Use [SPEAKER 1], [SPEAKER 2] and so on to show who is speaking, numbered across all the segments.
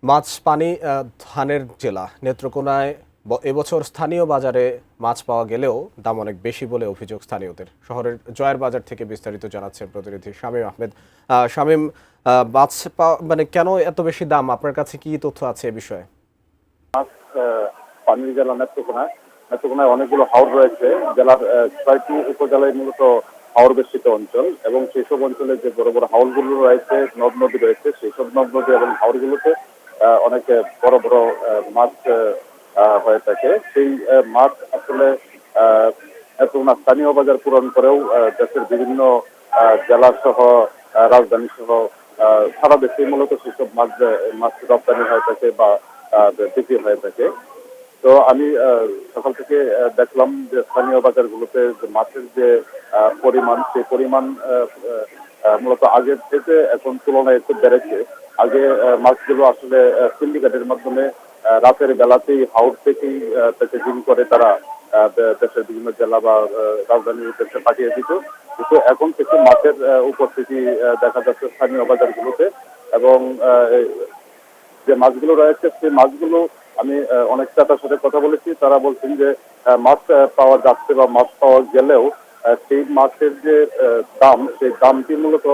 [SPEAKER 1] মাছ পানি ধানের জেলা নেত্রকোনায় এবছর স্থানীয় বাজারে মাছ পাওয়া গেলেও দাম অনেক বেশি বলে অভিযোগ স্থানীয়দের। শহরের জয়ের বাজার থেকে বিস্তারিত জানাচ্ছেন প্রতিনিধি শামীম আহমেদ। শামীম, মাছ পাওয়া মানে কেন এত বেশি দাম? আপনার কাছে কি তথ্য আছে এ বিষয়ে?
[SPEAKER 2] মাছ পানির জেলা নেত্রকোনায় অনেকগুলো হাওর রয়েছে। জেলার ৬টি উপজেলায় মূলত হাওর বেষ্টিত অঞ্চল, এবং সেই সব অঞ্চলে যে বড় বড় হাওরগুলো রয়েছে, নদ নদী রয়েছে, সেই সব নদ নদী এবং হাওরগুলোতে অনেক বড় বড় মাছ হয়ে থাকে। সেই মাছ আসলে নেত্রকোনা স্থানীয় বাজার পূরণ করেও দেশের বিভিন্ন জেলা সহ রাজধানী সহ সারা দেশে মূলত সেসব মাছ রপ্তানি হয়ে থাকে বা বিক্রি হয়ে থাকে। তো আমি সকাল থেকে দেখলাম যে স্থানীয় বাজারগুলোতে যে মাছের যে পরিমাণ, সেই পরিমাণ মূলত আগের থেকে এখন তুলনায় একটু বেড়েছে। আগে মাছগুলো আসলে সিন্ডিকেটের মাধ্যমে রাতের বেলাতেই হাওর থেকেই প্যাকেজিং করে তারা দেশের বিভিন্ন জেলা বা রাজধানীর উদ্দেশ্যে পাঠিয়ে দিত। কিন্তু এখন থেকে মাছের উপস্থিতি দেখা যাচ্ছে স্থানীয় বাজারগুলোতে, এবং যে মাছগুলো রয়েছে সেই মাছগুলো আমি অনেক ক্রেতার সাথে কথা বলেছি। তারা বলছেন যে মাছ পাওয়া যাচ্ছে বা মাছ পাওয়া গেলেও সেই মাছের যে দাম, সেই দামটি মূলত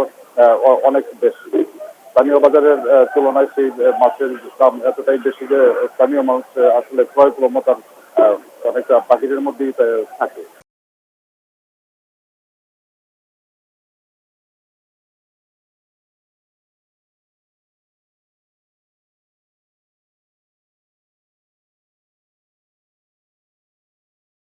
[SPEAKER 2] অনেক বেশি। স্থানীয় বাজারের তুলনায় সেই মাছের দাম এতটাই বেশি যে স্থানীয় মানুষ আসলে ক্রয় ক্ষমতার অনেকটা বাহিরের মধ্যেই থাকে।